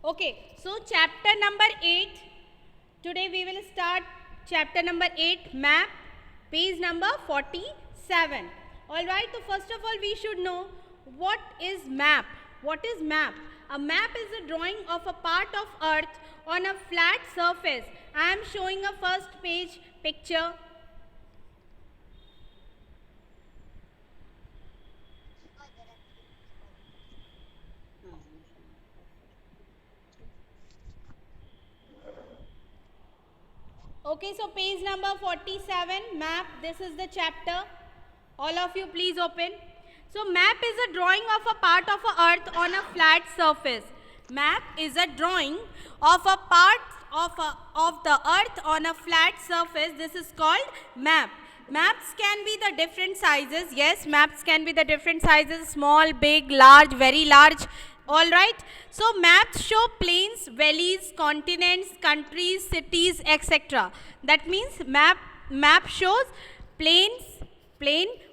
Okay, so chapter number 8. Today we will start chapter number 8, map, page number 47. Alright, so first of all we should know what is map. What is map? A map is a drawing of a part of earth on a flat surface. I am showing a first page picture. Okay, so page number 47, map, this is the chapter. All of you please open. So map is a drawing of a part of a earth on a flat surface. Map is a drawing of a part of the earth on a flat surface. This is called map. Maps can be the different sizes. Yes, maps can be the different sizes, small, big, large, very large. Alright, so maps show plains, valleys, continents, countries, cities, etc. That means map shows plains,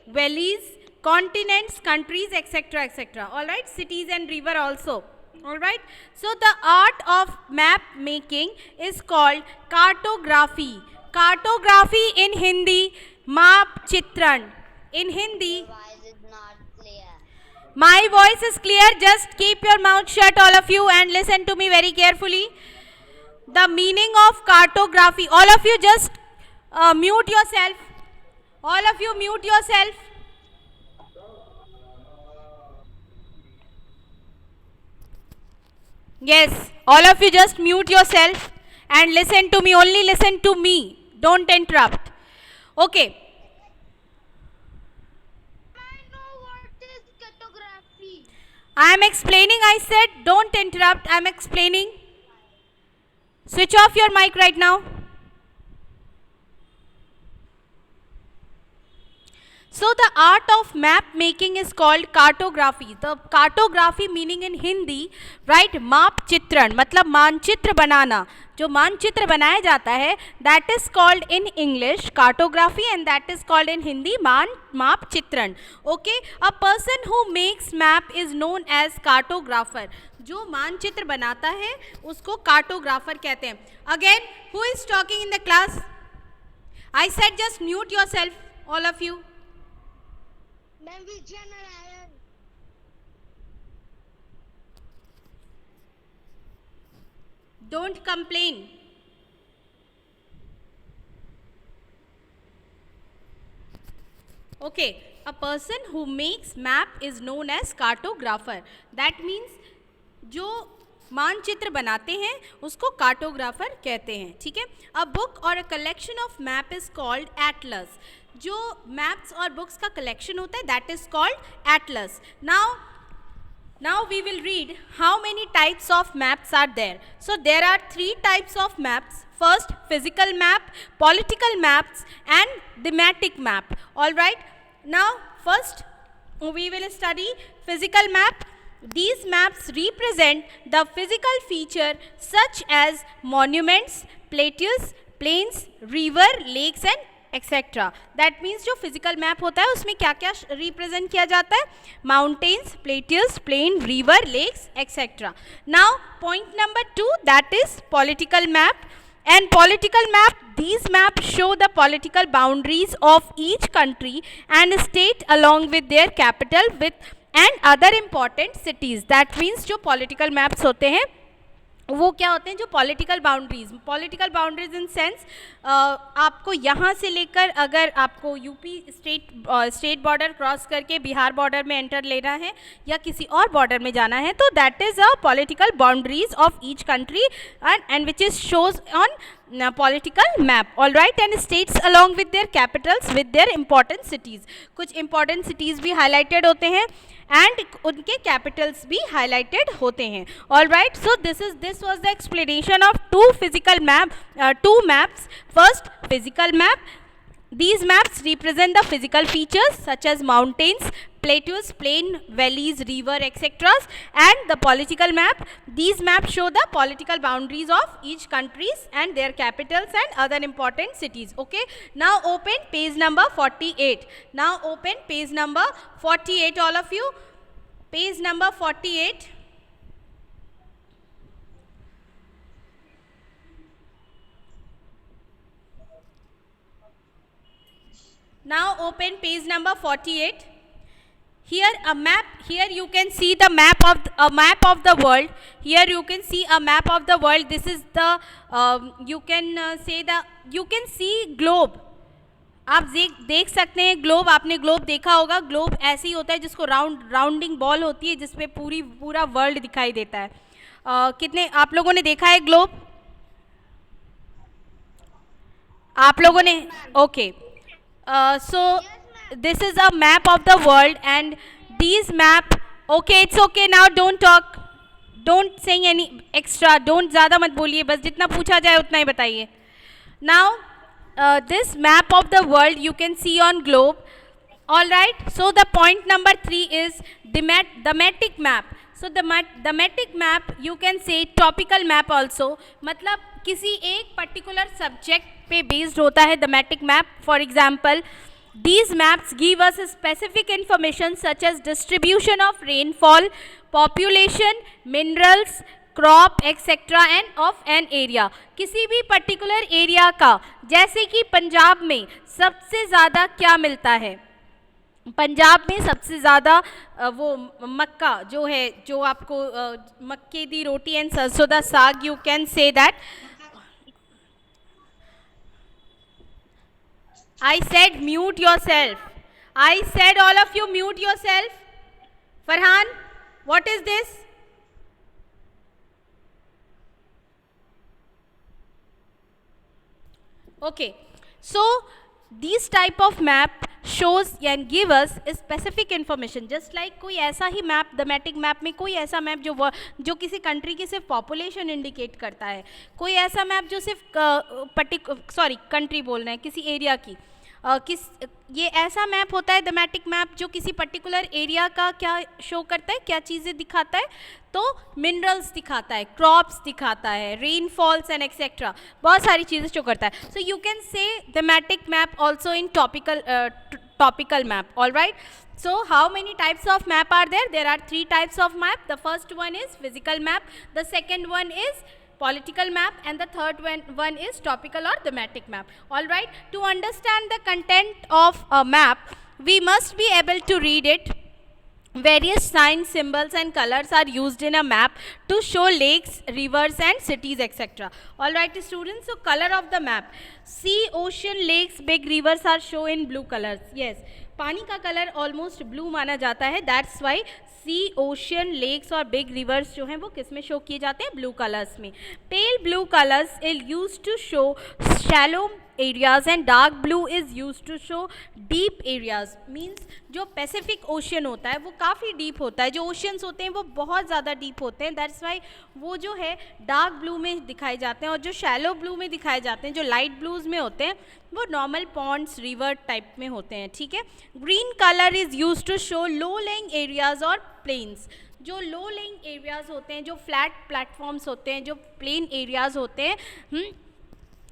valleys, continents, countries, etc. etc. Alright, cities and river also. Alright, so the art of map making is called cartography. Cartography in Hindi, map chitran. In Hindi, my voice is clear. Just keep your mouth shut, all of you, and listen to me very carefully. The meaning of cartography. All of you just mute yourself. All of you mute yourself. Yes, all of you just mute yourself and listen to me. Only listen to me. Don't interrupt. Okay. I am explaining. I said don't interrupt. I am explaining. Switch off your mic right now. So the art of map making is called cartography. The cartography meaning in Hindi, right? माप चित्रण मतलब मानचित्र बनाना. जो मानचित्र बनाया जाता है, that is called in English cartography and that is called in Hindi माप चित्रण. Okay, a person who makes map is known as cartographer. जो मानचित्र बनाता है उसको कार्टोग्राफर कहते हैं. Again, who is talking in the class? I said just mute yourself, all of you. Don't complain. Okay, a person who makes map is known as cartographer. That means जो मानचित्र बनाते हैं उसको कार्टोग्राफर कहते हैं. ठीक है. अ बुक और a collection of map is called Atlas. जो मैप्स और बुक्स का कलेक्शन होता है that is called Atlas. Now we will read how many types of maps are there. So there are 3 types of maps. First, physical map, political maps and thematic map. All right. Now first we will study physical map. These maps represent the physical feature such as monuments, plateaus, plains, river, lakes and etcetera. That means जो physical map होता है उसमें क्या क्या represent किया जाता है? Mountains, plateaus, plain, river, lakes etcetera. Now point number 2, that is political map. And political map, these maps show the political boundaries of each country and state along with their capital with and other important cities. That means जो political maps होते हैं वो क्या होते हैं? जो political boundaries in sense आपको यहाँ से लेकर अगर आपको यूपी स्टेट बॉर्डर क्रॉस करके बिहार बॉर्डर में एंटर लेना है या किसी और बॉर्डर में जाना है तो that is a political boundaries of each country and which is shows on political map. All right, and states along with their capitals with their important cities. कुछ important cities भी highlighted होते हैं and उनके capitals भी highlighted होते हैं. All right, so this was the explanation of two maps. First, physical map. These maps represent the physical features such as mountains, plateaus, plain, valleys, river, etc. And the political map. These maps show the political boundaries of each countries and their capitals and other important cities. Okay. Now open page number 48. Now open page number 48, all of you. Page number 48. Now open page number 48. Here a map. Here you can see the map of the world. Here you can see a map of the world. This is the you can see globe. आप देख सकते हैं globe. आपने globe देखा होगा. Globe ऐसे ही होता है जिसको राउंडिंग बॉल होती है जिसपे पूरा वर्ल्ड दिखाई देता है. कितने आप लोगों ने देखा है ग्लोब? आप लोगों ने? Okay. So this is a map of the world and these map. Okay, it's okay now. Don't talk. Don't say any extra. Don't ज़्यादा मत बोलिए. बस जितना पूछा जाए उतना ही बताइए. Now this map of the world you can see on globe. All right. So the point number 3 is thematic map. So the thematic map you can say topical map also. मतलब किसी एक particular subject पे based होता है thematic map. For example, these maps give us specific information such as distribution of rainfall, population, minerals, crop etcetera end of an area. किसी भी particular area का, जैसे कि पंजाब में सबसे ज़्यादा क्या मिलता है? पंजाब में सबसे ज़्यादा वो मक्का जो है, जो आपको मक्के दी रोटी एंड सरसों दा साग. You can say that. I said mute yourself. I said all of you mute yourself. Farhan, what is this? Okay, so these type of map shows and give us specific information. Just like कोई ऐसा ही map, thematic map में कोई ऐसा map जो किसी country की सिर्फ population indicate करता है, कोई ऐसा मैप जो सिर्फ कंट्री बोलना है किसी एरिया की. ये ऐसा मैप होता है थीमेटिक मैप जो किसी पर्टिकुलर एरिया का क्या शो करता है, क्या चीज़ें दिखाता है? तो मिनरल्स दिखाता है, क्रॉप्स दिखाता है, रेनफॉल्स एंड एक्सेट्रा, बहुत सारी चीज़ें शो करता है. So you can say thematic map also in topical map. All right. So how many types of map are there? There are 3 types of map. The first one is physical map, the second one is political map, and the third one is topical or thematic map. All right. To understand the content of a map, we must be able to read it. Various signs, symbols and colors are used in a map to show lakes, rivers and cities, etc. All right students, so color of the map. Sea, ocean, lakes, big rivers are shown in blue colors. Yes, पानी का colour almost blue माना जाता है. That's why sea, ocean, lakes और big rivers जो हैं वो किस में शो किए जाते हैं? ब्लू कलर्स में. Pale blue colours is use to show shallow areas and dark blue is use to show deep areas. Means जो पैसिफिक ओशन होता है वो काफ़ी डीप होता है, जो ओशंस होते हैं वो बहुत ज़्यादा डीप होते हैं. दैट्स वाई वो जो है डार्क ब्लू में दिखाए जाते हैं, और जो शैलो ब्लू में दिखाए जाते हैं, जो लाइट ब्लूज में होते हैं, वो नॉर्मल पॉन्ड्स, रिवर टाइप में होते हैं. ठीक है. Green colour is use to show low lying areas और प्लेन्स. जो लो लेइंग एरियाज होते हैं, जो फ्लैट प्लेटफॉर्म्स होते हैं, जो प्लेन एरियाज होते हैं,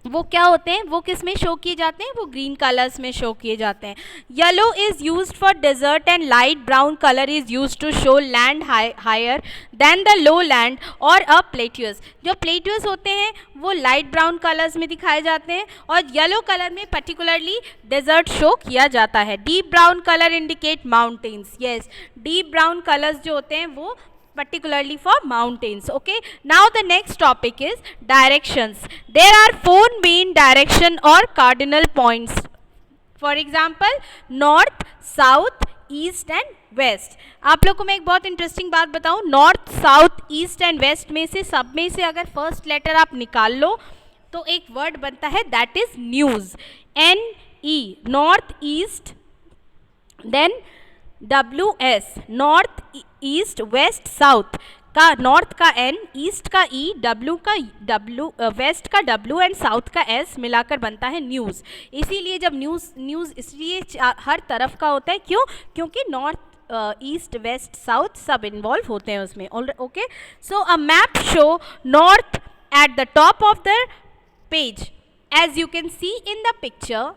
वो क्या होते हैं? वो किस में शो किए जाते हैं? वो ग्रीन कलर्स में शो किए जाते हैं. Yellow is used for desert and light brown colour is used to show land higher than the low land और अ प्लेट्यूस. जो प्लेट्यूस होते हैं वो लाइट ब्राउन कलर्स में दिखाए जाते हैं, और येलो कलर में पर्टिकुलरली डेजर्ट शो किया जाता है. Deep brown colour indicate mountains. Yes, deep brown colours जो होते हैं वो particularly for mountains. Okay, now the next topic is directions. There are 4 main direction or cardinal points. For example, north, south, east and west. आप लोग को मैं एक बहुत इंटरेस्टिंग बात बताऊं. North, south, east and west में से सब में से अगर फर्स्ट लेटर आप निकाल लो तो एक वर्ड बनता है, that is news. NE, north east, then WS, north east west south का नॉर्थ का N, ईस्ट का E, W का W, वेस्ट का W एंड साउथ का S मिलाकर बनता है न्यूज़. इसीलिए जब न्यूज़ इसलिए हर तरफ का होता है. क्यों? क्योंकि नॉर्थ, ईस्ट, वेस्ट, साउथ सब इन्वॉल्व होते हैं उसमें. Okay, so a map show north at the top of the page as you can see in the picture.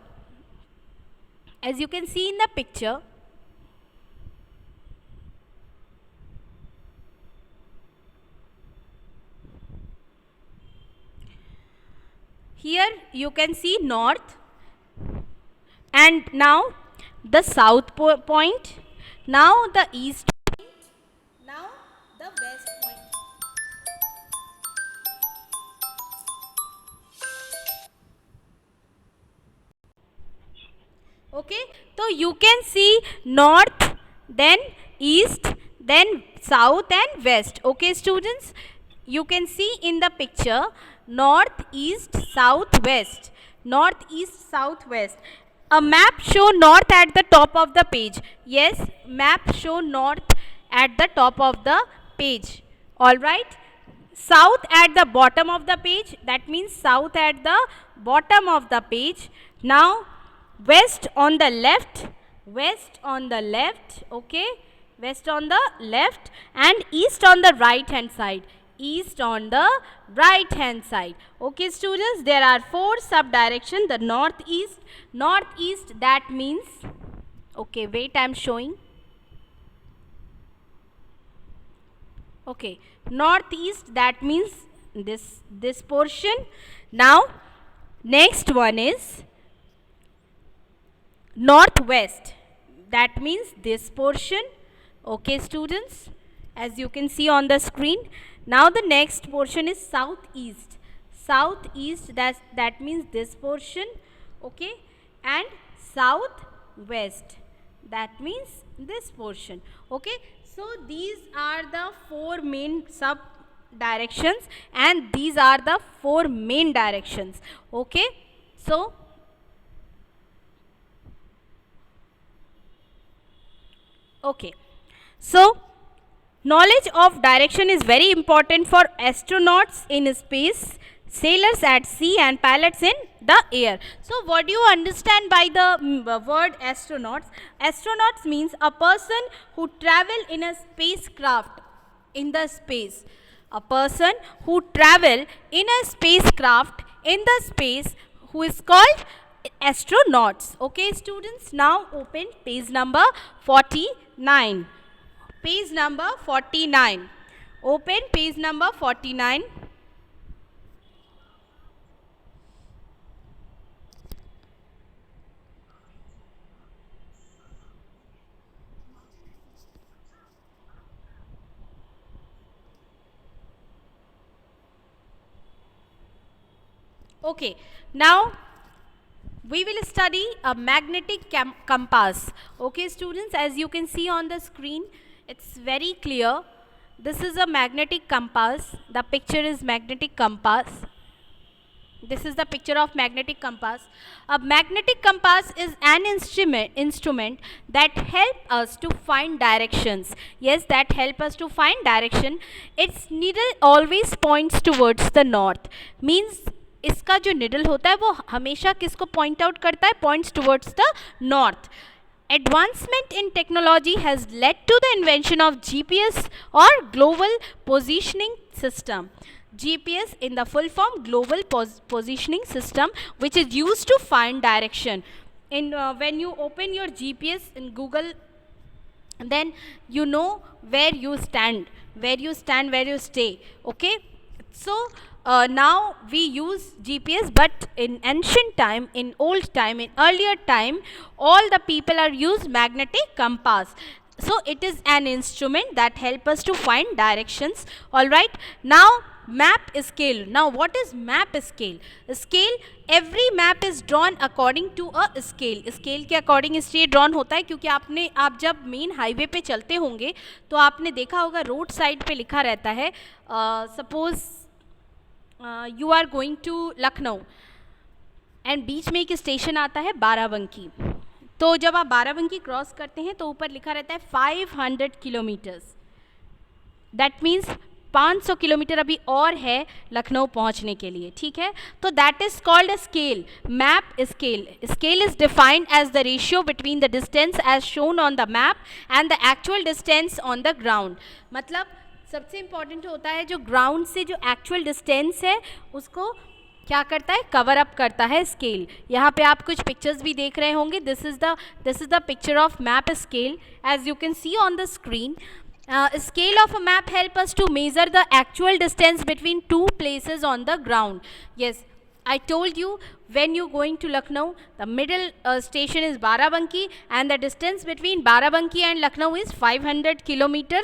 Here you can see north and now the south point, now the east point, now the west point. Okay, so you can see north, then east, then south and west. Okay students, you can see in the picture north, east, south, west. North, east, south, west. A map show north at the top of the page. Yes, map show north at the top of the page. All right, south at the bottom of the page, that means south at the bottom of the page. Now west on the left, west on the left, okay, west on the left, and east on the right hand side, east on the right hand side. Okay students, there are 4 sub direction. The northeast, northeast that means, okay wait, I am showing. Okay, northeast that means this portion. Now next one is northwest, that means this portion. Okay students, as you can see on the screen. Now the next portion is southeast, southeast, that means this portion. Okay, and southwest, that means this portion. Okay, so these are the 4 main sub directions and these are the 4 main directions. Okay, so okay, so knowledge of direction is very important for astronauts in space, sailors at sea and pilots in the air. So what do you understand by the word astronauts? Astronauts means a person who travel in a spacecraft in the space. A person who travel in a spacecraft in the space, who is called astronauts. Okay students, now open page number 49. Page number 49. Open page number 49. Okay, now we will study a magnetic compass. Okay students, as you can see on the screen, it's very clear. This is a magnetic compass. The picture is magnetic compass. This is the picture of magnetic compass. A magnetic compass is an instrument that help us to find directions. Yes, that help us to find direction. Its needle always points towards the north. Means इसका जो needle होता है वो हमेशा किसको point out करता है? Points towards the north. Advancement in technology has led to the invention of GPS or Global Positioning System. GPS in the full form Global Positioning System, which is used to find direction. When you open your GPS in Google, then you know where you stand, where you stay. Okay, so now we use GPS, but in ancient time, in old time, in earlier time, all the people are used magnetic compass. So it is an instrument that help us to find directions. All right, now map scale. Now what is map scale? Scale, every map is drawn according to a scale. Scale के according इसलिए drawn होता है क्योंकि आप जब main highway पे चलते होंगे तो आपने देखा होगा रोड साइड पे लिखा रहता है, suppose you are going to Lucknow and बीच में एक स्टेशन आता है बाराबंकी. तो जब आप बाराबंकी क्रॉस करते हैं तो ऊपर लिखा रहता है 500 किलोमीटर्स. दैट मीन्स 500 किलोमीटर अभी और है लखनऊ पहुंचने के लिए. ठीक है, तो that is called a scale, map scale. Scale is defined as the ratio between the distance as shown on the map and the actual distance on the ground. मतलब सबसे इंपॉर्टेंट होता है जो ग्राउंड से जो एक्चुअल डिस्टेंस है उसको क्या करता है, कवर अप करता है स्केल. यहाँ पे आप कुछ पिक्चर्स भी देख रहे होंगे. This is the picture of map scale as you can see on the screen. Scale of a map help us to measure the actual distance between two places on the ground. Yes, I told you when you're going to Lucknow, the middle station is Barabanki, and the distance between Barabanki and Lucknow is 500 kilometer.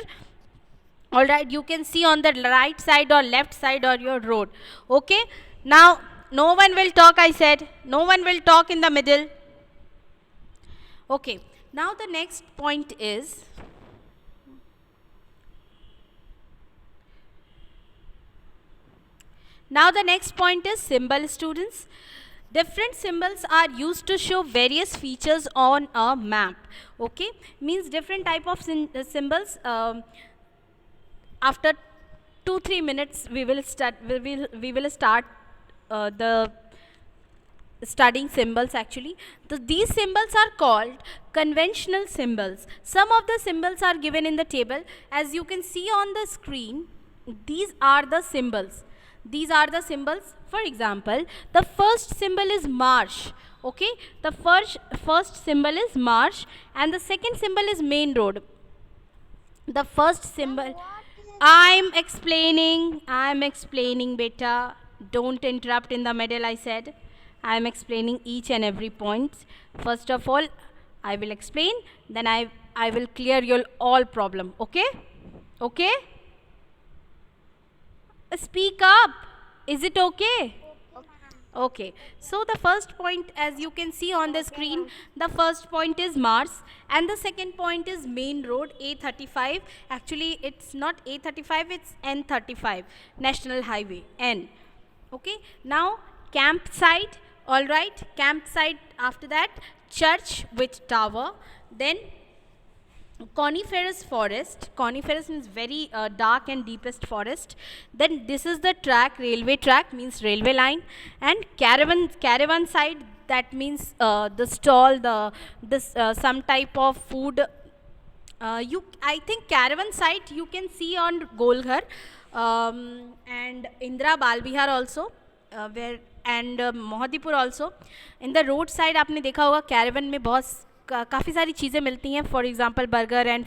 All right, you can see on the right side or left side or your road. Okay, now no one will talk, I said. No one will talk in the middle. Okay, now the next point is, symbol, students. Different symbols are used to show various features on a map. Okay, means different type of symbols. After 2-3 minutes we will start the studying symbols actually. These symbols are called conventional symbols. Some of the symbols are given in the table. As you can see on the screen, these are the symbols. These are the symbols. For example, the first symbol is marsh. Okay, the first symbol is marsh, and the second symbol is main road. The first symbol, I'm explaining beta. Don't interrupt in the middle, I said. I'm explaining each and every point. First of all, I will explain, then I will clear your all problem. Okay? Okay? Speak up. Is it okay? Okay, so the first point, as you can see on the screen, the first point is Mars, and the second point is main road, A35. Actually, it's not A35, it's N35, National Highway, N. Okay, now campsite, all right, campsite. After that, church with tower, then coniferous forest. Coniferous means very dark and deepest forest. Then this is the track, railway track means railway line, and caravan side, that means the stall, some type of food. I think caravan site you can see on Golghar and Indra Balbihar also, where and Mohadipur also. In the road side आपने देखा होगा caravan में बहुत काफ़ी सारी चीज़ें मिलती हैं. For example burger and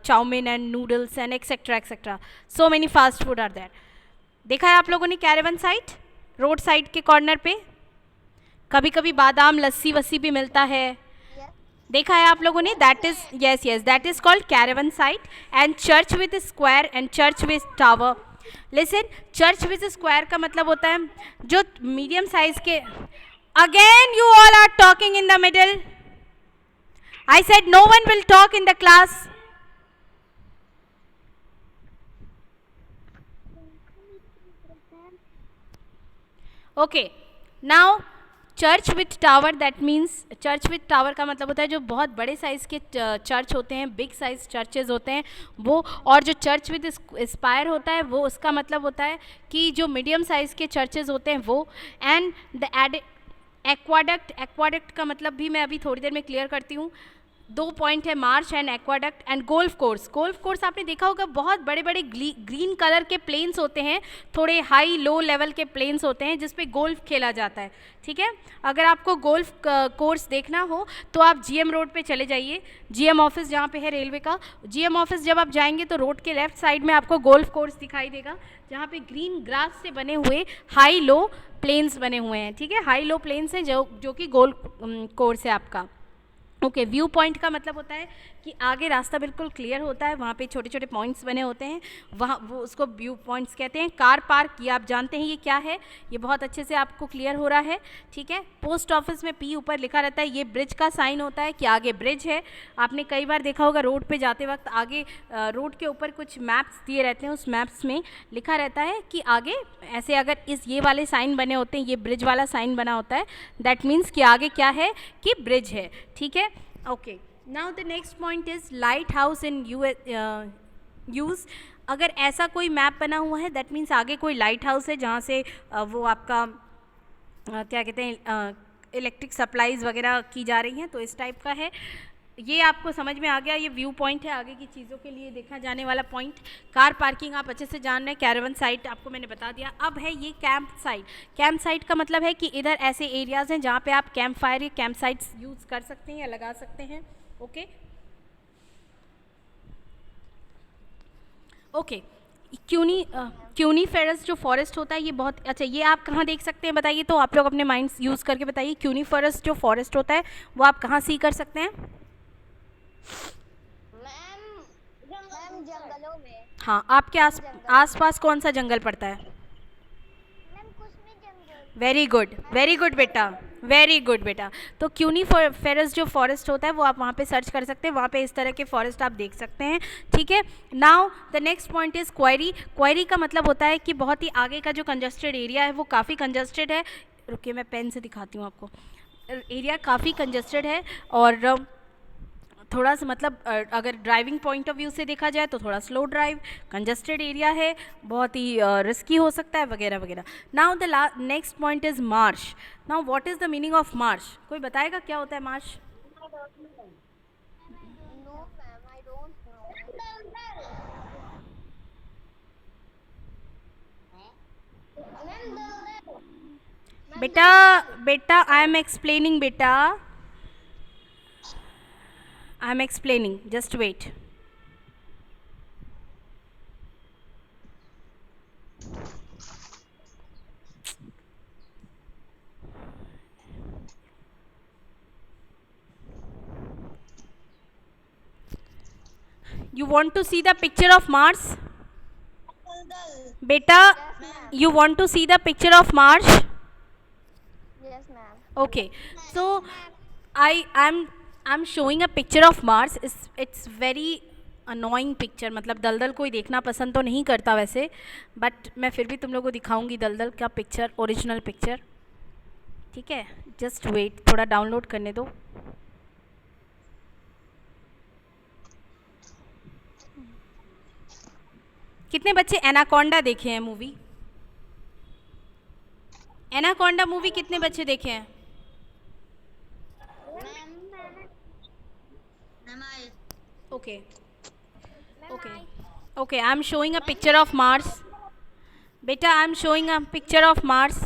chowmein and noodles and etcetera etcetera. So many fast food are there. देखा है आप लोगों ने कैरेवन साइट, रोड साइड के कॉर्नर पे कभी कभी बादाम लस्सी वस्सी भी मिलता है. देखा है आप लोगों ने? That is yes that is called caravan site. And church with square and church with tower. Listen, church with square का मतलब होता है जो मीडियम साइज के. Again you all are talking in the middle. I said no one will talk in the class. Okay, now church with tower, that means church with tower का मतलब होता है जो बहुत बड़े साइज के चर्च होते हैं, बिग साइज चर्चेज होते हैं वो. और जो चर्च विद स्पायर होता है वो, उसका मतलब होता है कि जो मीडियम साइज के चर्चेज होते हैं वो. एंड द एक्वाडक्ट का मतलब भी मैं अभी थोड़ी देर में क्लियर करती हूँ. 2 पॉइंट है, Marsh and aqueduct and golf course. Golf course आपने देखा होगा, बहुत बड़े बड़े ग्रीन कलर के प्लेन्स होते हैं, थोड़े हाई लो लेवल के प्लेन्स होते हैं जिस पे गोल्फ खेला जाता है. ठीक है, अगर आपको गोल्फ कोर्स देखना हो तो आप जीएम रोड पे चले जाइए. जीएम ऑफिस जहाँ पे है रेलवे का, जीएम ऑफिस जब आप जाएंगे तो रोड के लेफ्ट साइड में आपको गोल्फ कोर्स दिखाई देगा, जहाँ पे ग्रीन ग्रास से बने हुए हाई लो प्लेन्स बने हुए हैं. ठीक है, हाई लो प्लेन्स हैं जो कि गोल्फ कोर्स है आपका. ओके, व्यू पॉइंट का मतलब होता है कि आगे रास्ता बिल्कुल क्लियर होता है, वहाँ पे छोटे छोटे पॉइंट्स बने होते हैं, वहाँ वो उसको व्यू पॉइंट्स कहते हैं. कार पार्क, ये आप जानते हैं ये क्या है, ये बहुत अच्छे से आपको क्लियर हो रहा है. ठीक है, पोस्ट ऑफिस में पी ऊपर लिखा रहता है, ये ब्रिज का साइन होता है कि आगे ब्रिज है. आपने कई बार देखा होगा रोड पे जाते वक्त आगे रोड के ऊपर कुछ मैप्स दिए रहते हैं, उस मैप्स में लिखा रहता है कि आगे ऐसे अगर ये वाले साइन बने होते हैं, ये ब्रिज वाला साइन बना होता है, दैट मीन्स कि आगे क्या है कि ब्रिज है. ठीक है, okay. Now the next point is light house in use. अगर ऐसा कोई मैप बना हुआ है दैट मीन्स आगे कोई लाइट हाउस है जहाँ से वो आपका क्या कहते हैं इलेक्ट्रिक सप्लाईज वगैरह की जा रही हैं, तो इस टाइप का है. ये आपको समझ में आ गया, ये व्यू पॉइंट है आगे की चीज़ों के लिए देखा जाने वाला पॉइंट. कार पार्किंग आप अच्छे से जान रहे हैं, कैरावन साइट आपको मैंने बता दिया. अब है ये कैंप साइट. कैंप साइट का मतलब है कि इधर ऐसे एरियाज़ हैं जहाँ पे आप कैंप फायर या कैंप साइट्स यूज़ कर सकते हैं या लगा सकते हैं. ओके ओके, क्यूनीफेरस जो फॉरेस्ट होता है ये बहुत अच्छा, ये आप कहाँ देख सकते हैं बताइए, तो आप लोग अपने माइंड यूज़ करके बताइए, क्यूनीफेरस जो फॉरेस्ट होता है वो आप कहाँ सी कर सकते हैं? मैम जंगलों में। हाँ, आपके आसपास कौन सा जंगल पड़ता है? मैम कुछ में जंगल। वेरी गुड बेटा, वेरी गुड बेटा। तो क्यूनीफेरस जो फॉरेस्ट होता है वो आप वहाँ पे सर्च कर सकते हैं, वहाँ पे इस तरह के फॉरेस्ट आप देख सकते हैं, ठीक है। Now the next point is query. Query का मतलब होता है कि बहुत ही आगे का जो कंजस्टेड एरिया है वो काफ़ी कंजस्टेड है। रुकिए मैं पेन से दिखाती हूँ आपको। एरिया काफ़ी कंजस्टेड है और थोड़ा सा मतलब अगर ड्राइविंग पॉइंट ऑफ व्यू से देखा जाए तो थोड़ा स्लो ड्राइव, कंजस्टेड एरिया है, बहुत ही रिस्की हो सकता है वगैरह वगैरह। Now the next point is marsh. Now what is the meaning of marsh? कोई बताएगा क्या होता है marsh? No ma'am I don't know. बेटा बेटा आई एम एक्सप्लेनिंग, बेटा I am explaining, just wait. You want to see the picture of Mars? Beta, you want to see the picture of Mars? Yes ma'am. Okay, so I'm showing a picture of Mars. It's very annoying picture, मतलब दलदल कोई देखना पसंद तो नहीं करता वैसे, but मैं फिर भी तुम लोगों को दिखाऊंगी दलदल का पिक्चर, ओरिजिनल पिक्चर, ठीक है। जस्ट वेट, थोड़ा डाउनलोड करने दो। कितने बच्चे एनाकोंडा देखे हैं मूवी? एनाकोंडा मूवी कितने बच्चे देखे हैं? Okay okay okay, I am showing a picture of Mars. बेटा I am showing a picture of Mars.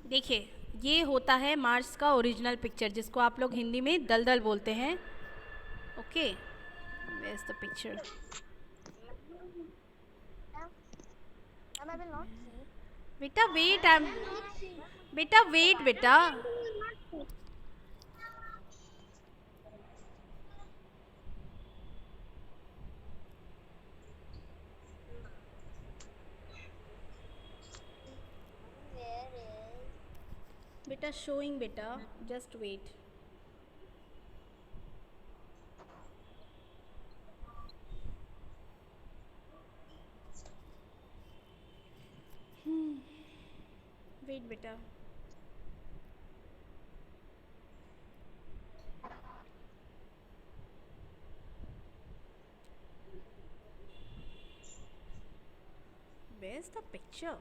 देखिए ये होता है मार्स का ओरिजिनल पिक्चर, जिसको आप लोग हिंदी में दलदल बोलते हैं, okay. Where is the picture? Ma'am, I will not see. बेटा वेट, आई एम बेटा वेट बेटा। Where is? बेटा शोइंग, बेटा जस्ट वेट। वेट बेटा, where is the picture?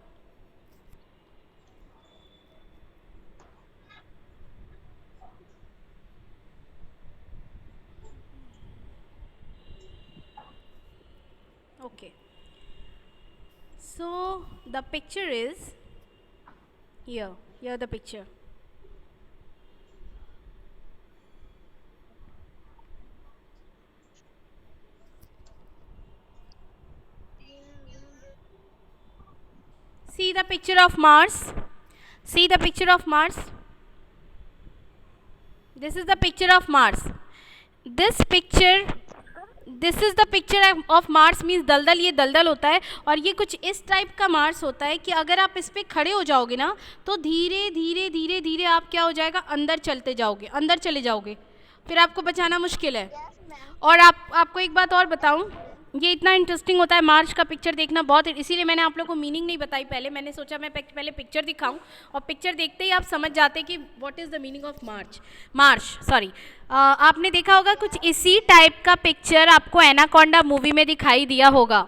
Okay, so the picture is here the picture. See the picture of Mars. See the picture of Mars. This is the picture of Mars. This is the picture of Mars means दलदल, ये दलदल होता है और ये कुछ इस type का मार्स होता है कि अगर आप इस पर खड़े हो जाओगे ना तो धीरे धीरे धीरे धीरे आप क्या हो जाएगा, अंदर चलते जाओगे, अंदर चले जाओगे, फिर आपको बचाना मुश्किल है। और आपको एक बात और बताऊं, ये इतना इंटरेस्टिंग होता है मार्स का पिक्चर देखना बहुत, इसीलिए मैंने आप लोगों को मीनिंग नहीं बताई पहले, मैंने सोचा मैं पहले पिक्चर दिखाऊं और पिक्चर देखते ही आप समझ जाते कि what is the meaning of Mars sorry. आपने देखा होगा कुछ इसी टाइप का पिक्चर आपको एनाकोंडा मूवी में दिखाई दिया होगा,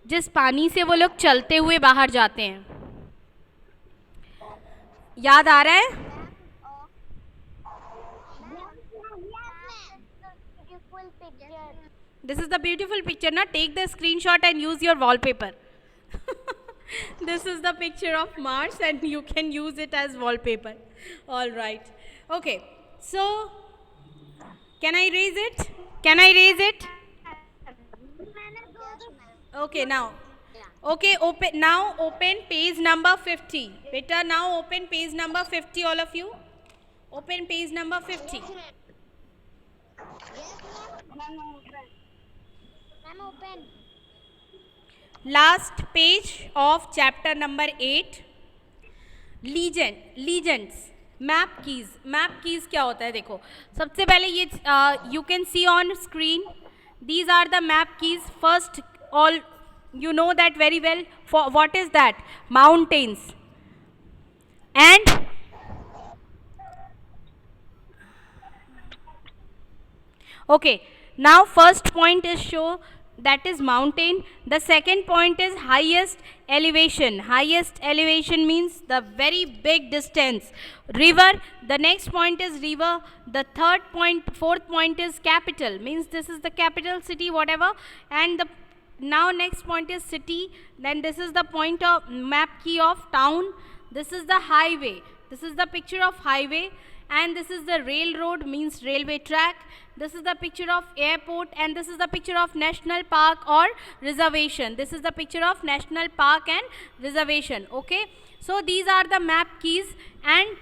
जिस पानी से वो लोग चलते हुए बाहर जाते हैं, याद आ रहा है? This is the beautiful picture, na? Take the screenshot and use your wallpaper. This is the picture of Mars and you can use it as wallpaper. All right. Okay. So, can I erase it? Can I erase it? Okay, now. Yeah. Okay, open page number 50. Beta, now open page number 50, all of you. Open page number 50. Yes, ma'am. Ma'am, open. Ma'am, open. Last page of chapter number 8. Legends. Map keys क्या होता है? देखो, सबसे पहले ये you can see on screen, these are the map keys. First all, you know that very well. For what is that? Mountains. And okay, now first point is show, that is mountain. The second point is highest elevation. Highest elevation means the very big distance. River, the next point is river. The fourth point is capital, means this is the capital city, whatever. And the now next point is city. Then this is the point of map key of town. This is the highway. This is the picture of highway. And this is the railroad, means railway track. This is the picture of airport, and this is the picture of national park or reservation. This is the picture of national park and reservation. Okay, so these are the map keys. And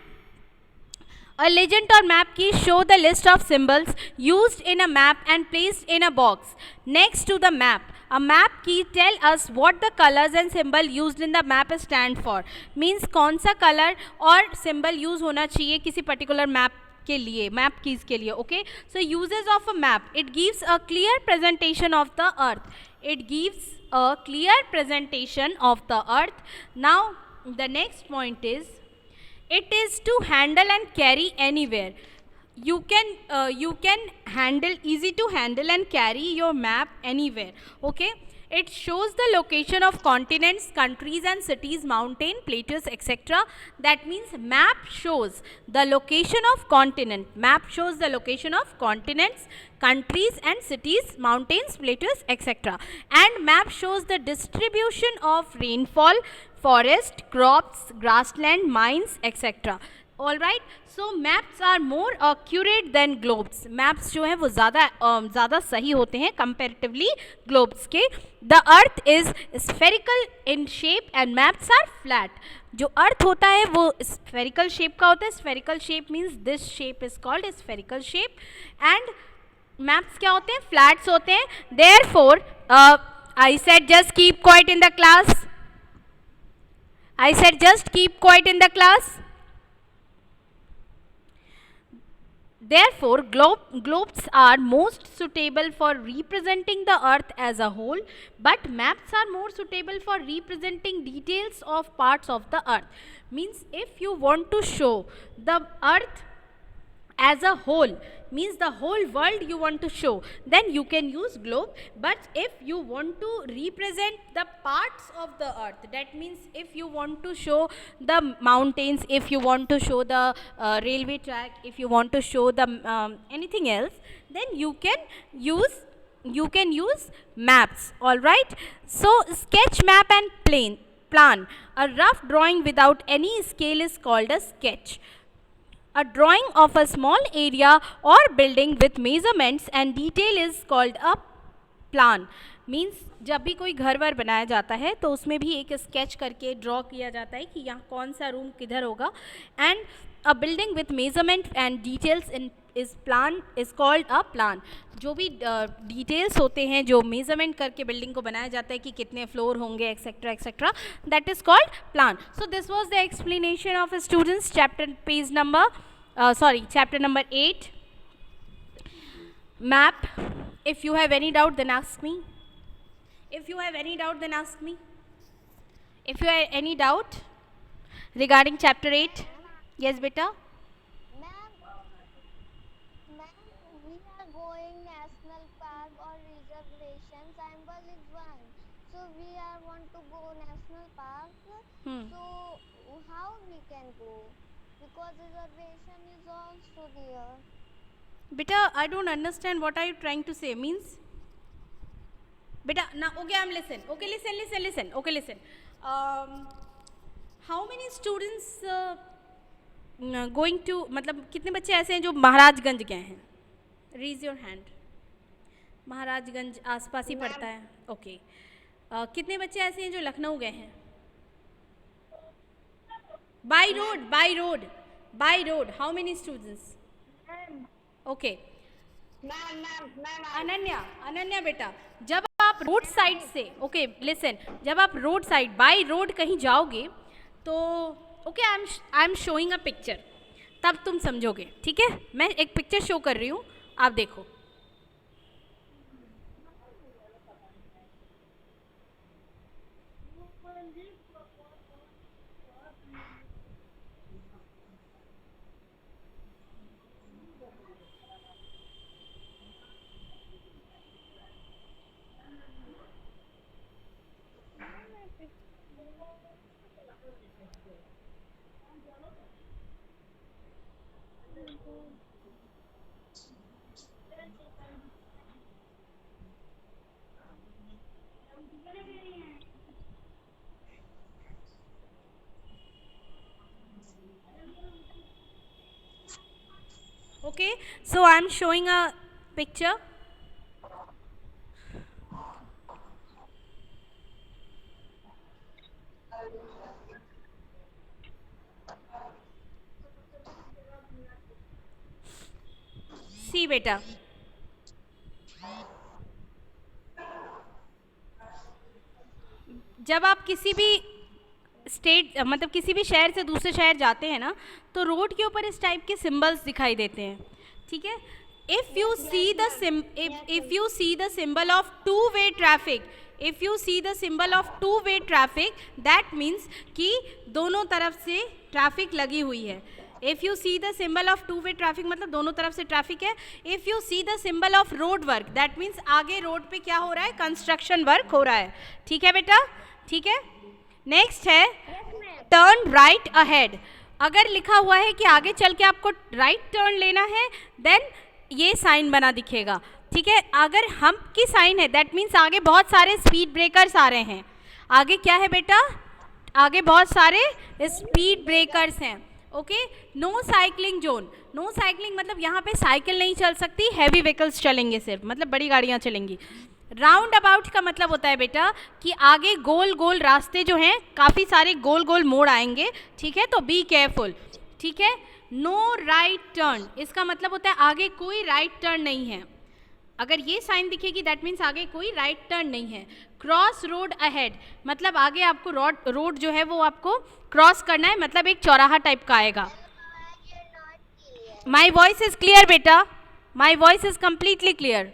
a legend or map key show the list of symbols used in a map and placed in a box next to the map. A map key tell us what the colors and symbol used in the map stand for. Means कौन सा color और symbol use होना चाहिए किसी particular map के लिए, map keys के लिए. Okay, so uses of a map. It gives a clear presentation of the earth. It gives a clear presentation of the earth. Now the next point is, it is to handle and carry anywhere. You can handle, easy to handle and carry your map anywhere. Okay, it shows the location of continents, countries and cities, mountain, plateaus, etc. That means map shows the location of continent. Map shows the location of continents, countries and cities, mountains, plateaus, etc. And map shows the distribution of rainfall, forest, crops, grassland, mines, etc. All right, so maps are more accurate than globes. Maps जो है वो ज़्यादा सही होते हैं comparatively globes के. The earth is spherical in shape and maps are flat. जो अर्थ होता है वो spherical shape का होता है. Spherical shape means this shape is called spherical shape. And maps क्या होते हैं? Flats होते हैं. Therefore, I said just keep quiet in the class. I said just keep quiet in the class. Therefore, globes are most suitable for representing the earth as a whole, but maps are more suitable for representing details of parts of the earth. Means if you want to show the earth as a whole, means the whole world you want to show, then you can use globe. But if you want to represent the parts of the earth, that means if you want to show the mountains, if you want to show the railway track, if you want to show the anything else, then you can use maps. All right, so sketch, map and plan. A rough drawing without any scale is called a sketch. A drawing of a small area or building with measurements and detail is called a plan. Means जब भी कोई घर वर बनाया जाता है तो उसमें भी एक स्केच करके ड्रॉ किया जाता है कि यहाँ कौन सा रूम किधर होगा. And a building with measurement and details in इस plan is called a plan. जो भी डिटेल्स होते हैं जो मेजरमेंट करके बिल्डिंग को बनाया जाता है कि कितने फ्लोर होंगे etcetera etcetera, that is called plan. So this was the explanation of students chapter number 8 map. If you have any doubt then ask me. If you have any doubt then ask me. If you have any doubt regarding chapter 8. Yes beta. Ma'am, we are going national park or reservation. Symbol is one. So we are want to go national park. So how we can go? Because reservation is also there. Beta, I don't understand what are you trying to say. Means beta, now okay, I'm listen. Okay, listen. Okay, listen. How many students going to, मतलब कितने बच्चे ऐसे हैं जो महाराजगंज गए हैं? Raise your hand. Maharajganj आसपास ही पड़ता है. Okay. कितने बच्चे ऐसे हैं जो लखनऊ गए हैं? By road how many students? Okay Ananya बेटा, जब आप रोड साइड से, ओके लिसन, जब आप रोड साइड बाई रोड कहीं जाओगे तो okay I am showing a picture, तब तुम समझोगे, ठीक है? मैं एक पिक्चर शो कर रही हूँ, आप देखो। Okay, so I am showing a picture. See बेटा, जब आप किसी भी स्टेट मतलब किसी भी शहर से दूसरे शहर जाते हैं ना, तो रोड के ऊपर इस टाइप के सिंबल्स दिखाई देते हैं, ठीक है? If you see the symbol of two way traffic, if you see the symbol of two way traffic, that means कि दोनों तरफ से ट्रैफिक लगी हुई है। If you see the symbol of two way traffic मतलब दोनों तरफ से ट्रैफिक है। If you see the symbol of road work, that means आगे रोड पे क्या हो रहा है? कंस्ट्रक्शन वर्क हो रहा है, ठीक है बेटा? ठीक है, नेक्स्ट है टर्न राइट अहेड। अगर लिखा हुआ है कि आगे चल के आपको राइट टर्न लेना है, देन ये साइन बना दिखेगा, ठीक है? अगर हम की साइन है, दैट मीन्स आगे बहुत सारे स्पीड ब्रेकर्स आ रहे हैं। आगे क्या है बेटा? आगे बहुत सारे स्पीड ब्रेकर्स हैं, okay? No cycling zone, no cycling मतलब यहाँ पे साइकिल नहीं चल सकती, हैवी व्हीकल्स चलेंगे सिर्फ, मतलब बड़ी गाड़ियाँ चलेंगी। राउंड अबाउट का मतलब होता है बेटा कि आगे गोल गोल रास्ते जो हैं, काफ़ी सारे गोल गोल मोड़ आएंगे, ठीक है? तो बी केयरफुल, ठीक है? नो राइट टर्न, इसका मतलब होता है आगे कोई राइट टर्न नहीं है। अगर ये साइन दिखेगी दैट मीन्स आगे कोई राइट टर्न नहीं है। क्रॉस रोड अहेड मतलब आगे आपको रोड जो है वो आपको क्रॉस करना है, मतलब एक चौराहा टाइप का आएगा। माई वॉइस इज क्लियर बेटा, my voice is completely clear.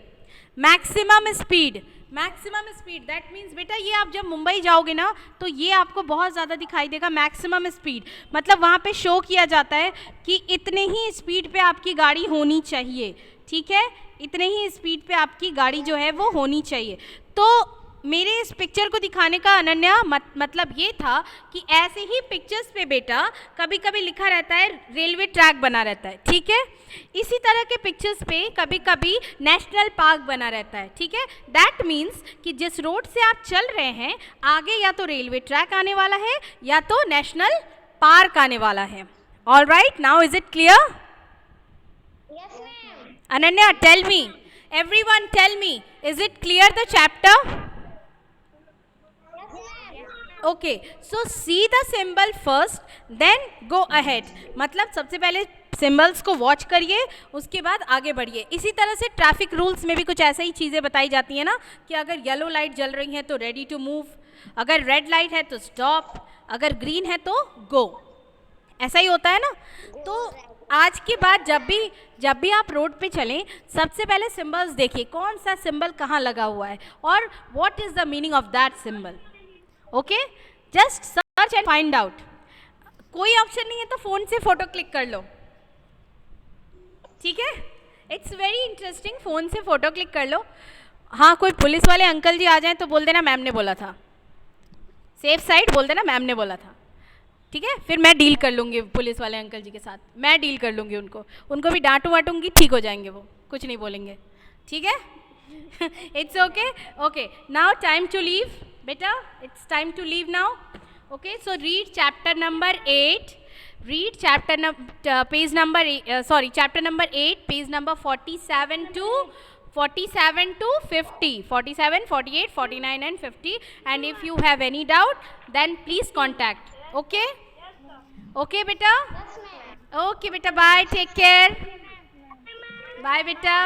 Maximum speed, maximum speed that means बेटा ये आप जब मुंबई जाओगे ना तो ये आपको बहुत ज़्यादा दिखाई देगा। मैक्सिमम स्पीड मतलब वहाँ पे शो किया जाता है कि इतने ही स्पीड पे आपकी गाड़ी होनी चाहिए, ठीक है? इतने ही स्पीड पे आपकी गाड़ी जो है वो होनी चाहिए। तो मेरे इस पिक्चर को दिखाने का अनन्या मतलब ये था कि ऐसे ही पिक्चर्स पे बेटा कभी कभी लिखा रहता है रेलवे ट्रैक बना रहता है, ठीक है? इसी तरह के पिक्चर्स पे कभी कभी नेशनल पार्क बना रहता है, ठीक है? दैट मीन्स कि जिस रोड से आप चल रहे हैं आगे या तो रेलवे ट्रैक आने वाला है या तो नेशनल पार्क आने वाला है। All right, now is it clear? Yes, ma'am. Ananya, tell me, everyone tell me, is it clear the chapter? Yes, ma'am. Okay, so see the symbol first, then go ahead. मतलब सबसे पहले symbols को watch करिए, उसके बाद आगे बढ़िए। इसी तरह से ट्रैफिक रूल्स में भी कुछ ऐसे ही चीज़ें बताई जाती हैं ना कि अगर येलो लाइट जल रही है तो रेडी टू मूव, अगर रेड लाइट है तो स्टॉप, अगर ग्रीन है तो गो, ऐसा ही होता है ना? तो आज के बाद जब भी आप रोड पे चलें सबसे पहले सिंबल्स देखिए कौन सा सिंबल कहाँ लगा हुआ है और what is the meaning of that symbol. Okay, just search and find out. कोई ऑप्शन नहीं है तो फ़ोन से फ़ोटो क्लिक कर लो, ठीक है? इट्स वेरी इंटरेस्टिंग, फ़ोन से फ़ोटो क्लिक कर लो। हाँ, कोई पुलिस वाले अंकल जी आ जाएं तो बोल देना मैम ने बोला था, सेफ साइड बोल देना मैम ने बोला था, ठीक है? फिर मैं डील कर लूँगी पुलिस वाले अंकल जी के साथ, मैं डील कर लूँगी उनको भी डांटू वाटूंगी, ठीक हो जाएंगे, वो कुछ नहीं बोलेंगे, ठीक है? It's okay. Okay, now time to leave बेटा, it's time to leave now. Okay, so read chapter number 8, read chapter number 8 page number 47 to 47 to 50, 47, 48, 49 and 50. And if you have any doubt, then please contact. Okay? Okay, beta? Yes, ma'am. Okay, beta, bye. Take care. Bye, beta.